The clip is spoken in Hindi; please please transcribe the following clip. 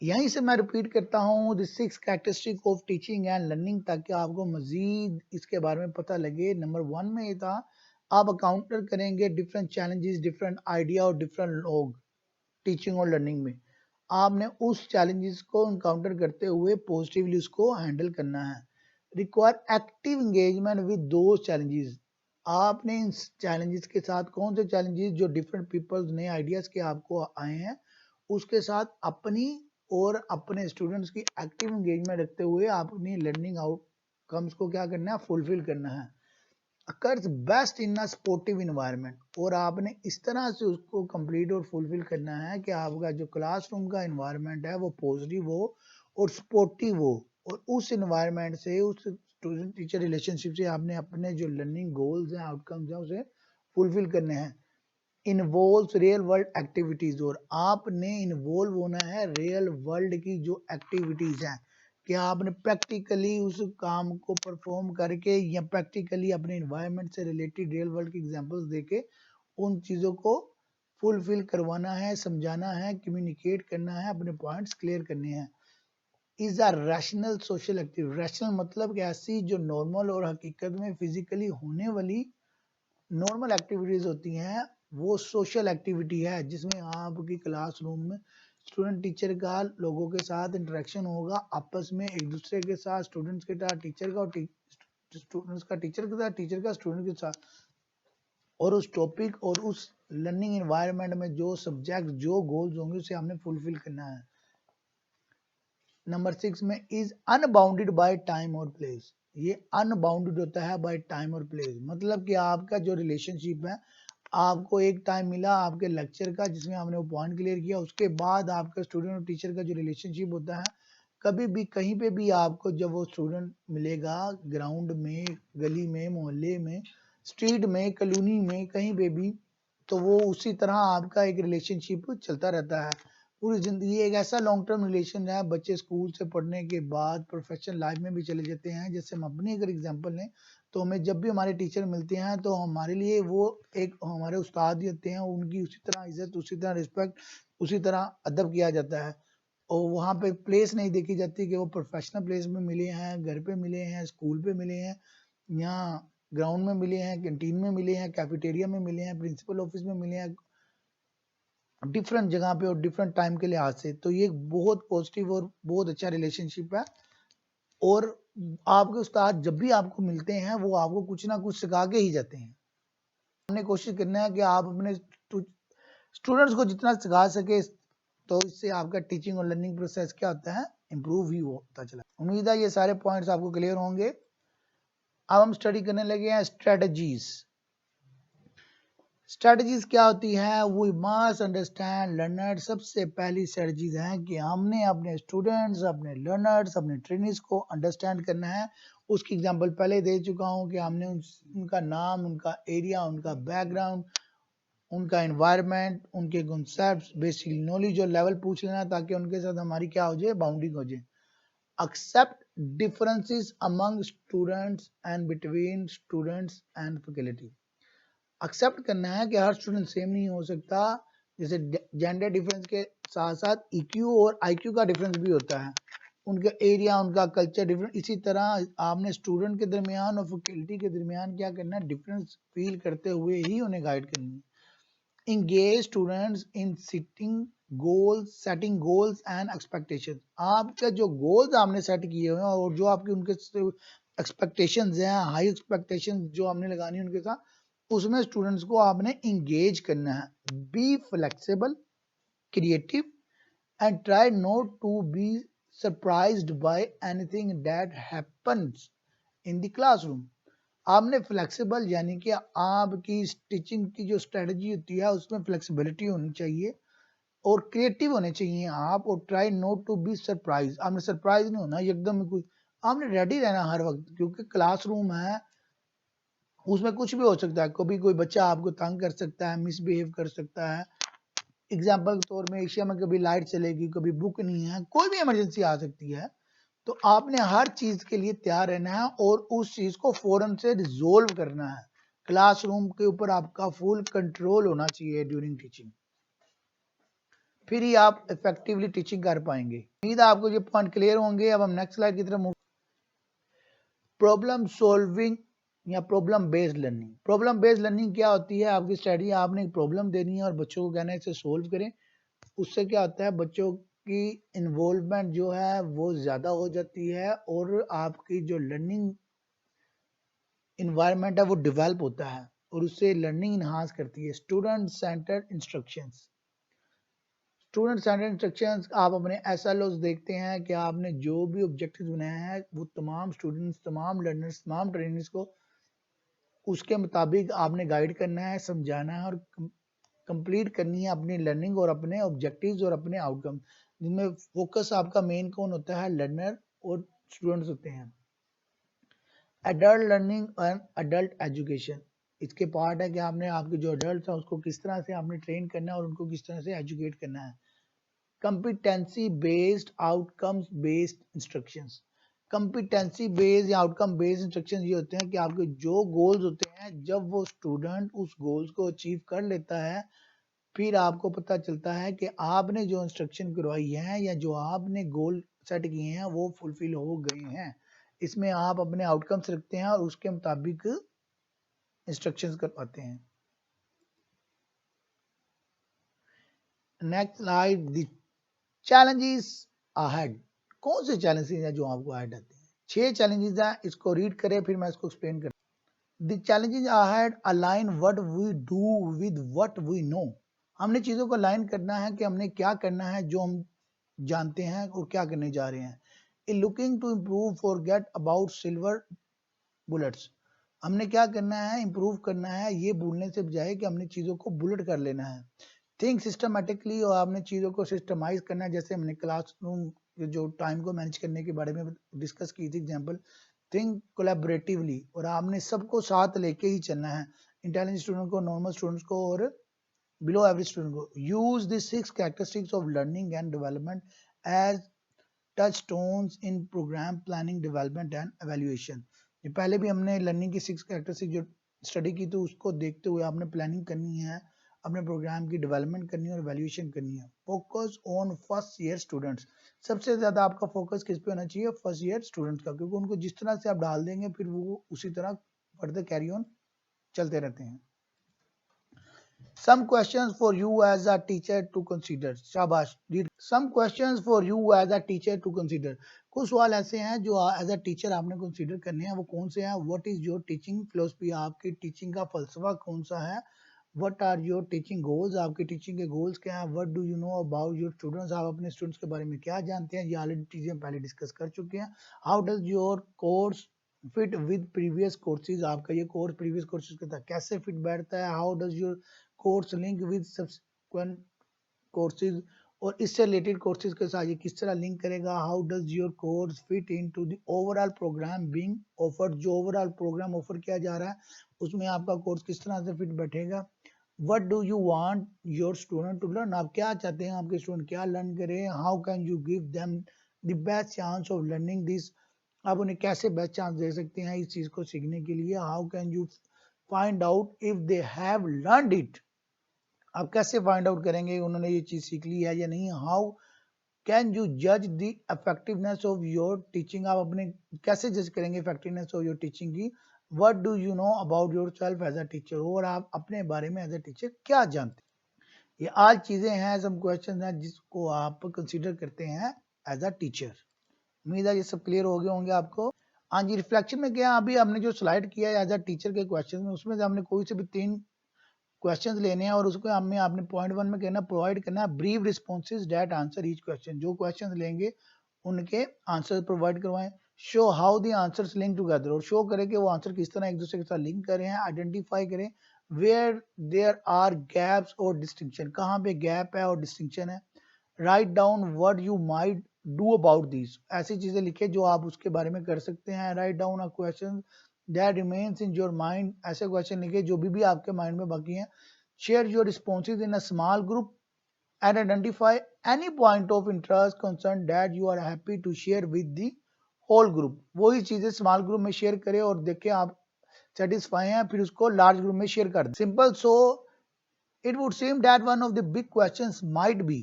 यहीं से मैं रिपीट करता हूँ the 6 characteristic of teaching and learning, ताकि आपको मजीद इसके बारे में पता लगे। नंबर 1 में ये था, आप अकाउंटर करेंगे डिफरेंट चैलेंजेस, डिफरेंट आइडिया और डिफरेंट लोग टीचिंग और लर्निंग में। आपने उस चैलेंजेस को इनकाउंटर करते हुए पॉजिटिवली उसको हैंडल करना है। रिक्वायर एक्टिव एंगेजमेंट विद दो चैलेंजेस। आपने इन चैलेंजेस के साथ, कौन से चैलेंजेस जो डिफरेंट पीपल्स नए आइडियाज के आपको आए हैं, उसके साथ अपनी और अपने स्टूडेंट्स की एक्टिव एंगेजमेंट रखते हुए अपनी लर्निंग आउटकम्स को क्या करना है, फुलफिल करना है। Occurs best in a sportive environment, और आपने इस तरह से उसको कंप्लीट और फुलफिल करना है कि आपका जो क्लासरूम का इन्वायरमेंट है वो पॉजिटिव हो और स्पोर्टिव हो, और उस इन्वायरमेंट से, उस स्टूडेंट टीचर रिलेशनशिप से आपने अपने जो लर्निंग गोल्स हैं, आउटकम्स हैं, उसे फुलफिल करने हैं। इन्वॉल्व रियल वर्ल्ड एक्टिविटीज, और आपने इन्वॉल्व होना है रियल वर्ल्ड की जो एक्टिविटीज हैं, कि आपने प्रैक्टिकली उस काम को परफॉर्म करके या प्रैक्टिकली अपने इन्वायरमेंट से रिलेटेड रियल वर्ल्ड की एग्जांपल्स देके उन चीज़ों को फुलफिल करवाना है, समझाना है, कम्युनिकेट करना है, अपने पॉइंट्स क्लियर करने हैं। Is a rational social active, rational मतलब कि ऐसी जो नॉर्मल और हकीकत में फिजिकली होने वाली नॉर्मल एक्टिविटीज होती हैं, वो सोशल एक्टिविटी है जिसमें आपकी क्लासरूम में स्टूडेंट टीचर का लोगों के साथ इंटरेक्शन होगा, आपस में एक दूसरे के साथ, स्टूडेंट्स के साथ टीचर का, और स्टूडेंट्स का टीचर के साथ, टीचर का स्टूडेंट के साथ, और उस टॉपिक और उस लर्निंग एनवायरनमेंट में जो सब्जेक्ट, जो गोल्स होंगे उसे हमने फुलफिल करना है। नंबर 6 में इज अनबाउंडेड बाय टाइम और प्लेस। ये अनबाउंडेड होता है बाय टाइम और प्लेस, मतलब कि आपका जो रिलेशनशिप है, आपको एक टाइम मिला आपके लेक्चर का जिसमें हमने वो पॉइंट क्लियर किया, उसके बाद आपका स्टूडेंट और टीचर का जो रिलेशनशिप होता है, कभी भी कहीं पे भी आपको जब वो स्टूडेंट मिलेगा, ग्राउंड में, गली में, मोहल्ले में, स्ट्रीट में, कॉलोनी में, कहीं पे भी, तो वो उसी तरह आपका एक रिलेशनशिप चलता रहता है पूरी जिंदगी। एक ऐसा लॉन्ग टर्म रिलेशन है, बच्चे स्कूल से पढ़ने के बाद प्रोफेशनल लाइफ में भी चले जाते हैं। जैसे हम अपनी अगर एग्जांपल लें, तो हमें जब भी हमारे टीचर मिलते हैं तो हमारे लिए वो एक हमारे उस्ताद ही होते हैं, उनकी उसी तरह इज्जत, उसी तरह रिस्पेक्ट, उसी तरह अदब किया जाता है। और वहाँ पे प्लेस नहीं देखी जाती कि वो प्रोफेशनल प्लेस में मिले हैं, घर पे मिले हैं, स्कूल पे मिले हैं, या ग्राउंड में मिले हैं, कैंटीन में मिले हैं, कैफेटेरिया में मिले हैं, प्रिंसिपल ऑफिस में मिले हैं, डिफरेंट जगह पे और डिफरेंट टाइम के लिहाज से। तो ये बहुत पॉजिटिव और बहुत अच्छा रिलेशनशिप है। और आपके उस्ताद जब भी आपको मिलते हैं वो आपको कुछ ना कुछ सिखा के ही जाते हैं। हमने कोशिश करना है कि आप अपने स्टूडेंट्स को जितना सिखा सके, तो इससे आपका टीचिंग और लर्निंग प्रोसेस क्या होता है, इम्प्रूव ही होता चला। उम्मीद है ये सारे पॉइंट्स आपको क्लियर होंगे। अब हम स्टडी करने लगे हैं स्ट्रेटजीज। स्ट्रेटजीज क्या होती है, वी मस्ट अंडरस्टैंड लर्नर। सबसे पहली स्ट्रेटजीज है कि हमने अपने स्टूडेंट्स, अपने लर्नर्स, अपने ट्रेनिंग्स को अंडरस्टैंड करना है। उसकी एग्जांपल पहले दे चुका हूं कि हमने उनका नाम, उनका एरिया, उनका बैकग्राउंड, उनका एनवायरनमेंट, उनके कॉन्सेप्ट्स, बेसिक नॉलेज और लेवल पूछ लेना, ताकि उनके साथ हमारी क्या हो जाए, बाउंडिंग हो जाए। Accept differences among students and between students and faculty. Accept करना है कि हर स्टूडेंट सेम नहीं हो सकता। जैसे जेंडर डिफरेंस के साथ साथ ईक्यू और आईक्यू का डिफरेंस भी होता है, उनका एरिया, उनका कल्चर डिफरेंट। इसी तरह आपने स्टूडेंट के दरमियान और फैकल्टी के दरमियान क्या करना है, डिफरेंस फील करते हुए ही उन्हें गाइड करनी है। engage students in setting goals and expectations। आपके जो गोल्स आपने सेट किए हुए हैं और जो आपके उनके एक्सपेक्टेशंस हैं, हाई एक्सपेक्टेशंस जो आपने लगानी है उनके साथ, उसमें स्टूडेंट्स को आपने इंगेज करना है। Be flexible, creative and try not to be surprised by anything that happens in the classroom. आपने फ्लेक्सिबल यानी कि आपकी टीचिंग की जो स्ट्रेटजी होती है उसमें फ्लेक्सिबिलिटी होनी चाहिए, और क्रिएटिव होने चाहिए आप, और try not to be surprise. आपने सरप्राइज नहीं होना एकदम कुछ, आपने रेडी रहना हर वक्त, क्योंकि क्लासरूम है, उसमें कुछ भी हो सकता है। कभी कोई बच्चा आपको तंग कर सकता है, मिसबिहेव कर सकता है। एग्जाम्पल के तौर में एशिया में कभी लाइट चलेगी, कभी बुक नहीं है, कोई भी इमरजेंसी आ सकती है। तो आपने हर चीज के लिए तैयार रहना है और उस चीज को फौरन से रिजोल्व करना है। क्लासरूम के ऊपर आपका फुल कंट्रोल होना चाहिए ड्यूरिंग टीचिंग। फिर ही आप इफेक्टिवली टीचिंग कर पाएंगे। उम्मीद है आपको ये पॉइंट क्लियर होंगे। अब हम नेक्स्ट स्लाइड की तरफ मूव। प्रॉब्लम सॉल्विंग या problem based learning. Problem based learning क्या होती है? आपकी स्टडी, आपने एक प्रॉब्लम देनी है और बच्चों को कहना है इसे सोल्व करें। उससे क्या होता है, बच्चों की इन्वॉल्वमेंट जो है वो ज़्यादा हो जाती है और आपकी जो लर्निंग इन्वायरमेंट है वो डेवलप होता है और उससे लर्निंग इन्हांस करती है। Student centred instructions. Student centred instructions, आप अपने SLOs देखते हैं कि आपने जो भी ऑब्जेक्टिव्स बनाए हैं वो तमाम स्टूडेंट्स, तमाम लर्नर्स, तमाम ट्रेनर्स को उसके मुताबिक आपने गाइड करना है, समझाना है और कंप्लीट करनी है अपनी लर्निंग और अपने ऑब्जेक्टिव्स और अपने आउटकम, जिनमें फोकस आपका मेन कौन होता है? लर्नर और स्टूडेंट्स होते हैं। Adult learning and adult education, इसके पार्ट है कि आपने आपके जो एडल्ट हैं उसको किस तरह से आपने ट्रेन करना है और उनको किस तरह से एजुकेट करना है। Competency based outcomes based instructions. Competency based या आउटकम बेस्ड इंस्ट्रक्शंस ये होते हैं कि आपके जो गोल्स होते हैं, जब वो स्टूडेंट उस गोल्स को अचीव कर लेता है, फिर आपको पता चलता है कि आपने जो इंस्ट्रक्शन करवाई है या जो आपने गोल सेट किए हैं वो फुलफिल हो गए हैं। इसमें आप अपने आउटकम्स रखते हैं और उसके मुताबिक इंस्ट्रक्शंस करवाते हैं। Next slide, the challenges ahead. कौन से चैलेंजेस हैं जो आपको अहेड आते हैं? 6 चैलेंजेस हैं, इसको रीड करें फिर मैं इसको एक्सप्लेन करता हूं। The challenges ahead align what we do with what we know. हमने चीजों को अलाइन करना है कि हमने क्या करना है जो हम जानते हैं और क्या करने जा रहे हैं। In looking to improve forget about silver bullets. हमने क्या करना है? इम्प्रूव करना है, ये भूलने से बजाय कि हमने चीज़ों को बुलेट कर लेना है। थिंक सिस्टमेटिकली, और आपने चीज़ों को सिस्टमाइज करना है, जैसे हमने क्लासरूम जो टाइम को मैनेज करने के बारे में डिस्कस की थी एग्जाम्पल। थिंक कोलैबोरेटिवली, और आपने सबको साथ लेके ही चलना है, इंटेलिजेंट स्टूडेंट को, नॉर्मल स्टूडेंट्स को और बिलो एवरेज स्टूडेंट को। Use the 6 characteristics of learning and development as touchstones in programme planning, development and evaluation. ये पहले भी हमने लर्निंग की 6 कैरेक्टरिस्टिक जो स्टडी की, तो उसको देखते हुए आपने प्लानिंग करनी है, अपने प्रोग्राम की डेवलपमेंट करनी है और एवेल्युएशन करनी है। Focus on first year students. सबसे ज्यादा आपका फोकस किस पे होना चाहिए? फर्स्ट ईयर स्टूडेंट्स का, क्योंकि उनको जिस तरह से आप डाल देंगे फिर वो उसी तरह फर्दर कैरी ऑन चलते रहते हैं। Some questions for you as a teacher to consider. शाबाश, read. Some questions for you as a teacher to consider. कुछ सवाल ऐसे हैं जो एज अ टीचर आपने कंसीडर करने हैं। वो कौन से हैं? What is your teaching philosophy, आपकी टीचिंग का फलसफा कौन सा है? What are your teaching goals, आपकी टीचिंग के गोल्स क्या हैं? What do you know about your students, आप अपने स्टूडेंट्स के बारे में क्या जानते हैं? ये ऑलरेडी चीजें पहले डिस्कस कर चुके हैं। How does your course fit with previous courses, आपका ये कोर्स प्रीवियस कोर्सेज के साथ कैसे फिट बैठता है? How does your course link with subsequent courses, और इससे रिलेटेड कोर्सेज के साथ ये किस तरह लिंक करेगा? How does your course fit into the overall program being offered, जो ओवरऑल प्रोग्राम ऑफर किया जा रहा है उसमें आपका कोर्स किस तरह से फिट बैठेगा? What do you want your student to learn, आप क्या चाहते हैं आपके स्टूडेंट क्या लर्न करें? How can you give them the best chance of learning this, आप उन्हें कैसे बेस्ट चांस दे सकते हैं इस चीज को सीखने के लिए? How can you find out if they have learned it, आप कैसे फाइंड आउट करेंगे उन्होंने ये चीज सीख ली है या नहीं? हाउ कैन यू जज the effectiveness of your teaching, आप अपने कैसे जज करेंगे इफेक्टिवनेस ऑफ योर टीचिंग की? What do you know about yourself as a teacher, और आप अपने बारे में एज अ टीचर क्या जानते हैं? ये आज चीजें हैं, सब क्वेश्चन हैं जिसको आप कंसिडर करते हैं एज अ टीचर। उम्मीद है ये सब क्लियर हो गए होंगे आपको। हाँ जी, रिफ्लेक्शन में क्या, अभी हमने जो स्लाइड किया है एज अ टीचर के क्वेश्चन में, उसमें से हमने कोई से भी 3 क्वेश्चंस लेने हैं और उसको हमें आपने पॉइंट 1 में कहना प्रोवाइड करना है brief responses that answer each question, जो क्वेश्चंस लेंगे उनके आंसर प्रोवाइड करवाएं। Show how the answers link together, और शो करें कि वो आंसर किस तरह एक दूसरे के साथ लिंक कर रहे हैं। आइडेंटिफाई करें वेयर देयर आर गैप्स और डिस्टिंक्शन, कहाँ पे गैप है और डिस्टिंक्शन है। Write down what you might do about this, ऐसी चीजें लिखे जो आप उसके बारे में कर सकते हैं। Write down a question that remains in your mind, ऐसे क्वेश्चन लिखे जो भी आपके माइंड में बाकी हैं। Share your responses in a small group and identify any point of interest concern that you are happy to share with the whole group, वही चीजें स्मॉल ग्रुप में शेयर करें और देखें आप सेटिस्फाई हैं, फिर उसको लार्ज ग्रुप में शेयर कर दें। Simple. So it would seem that one of the big questions might be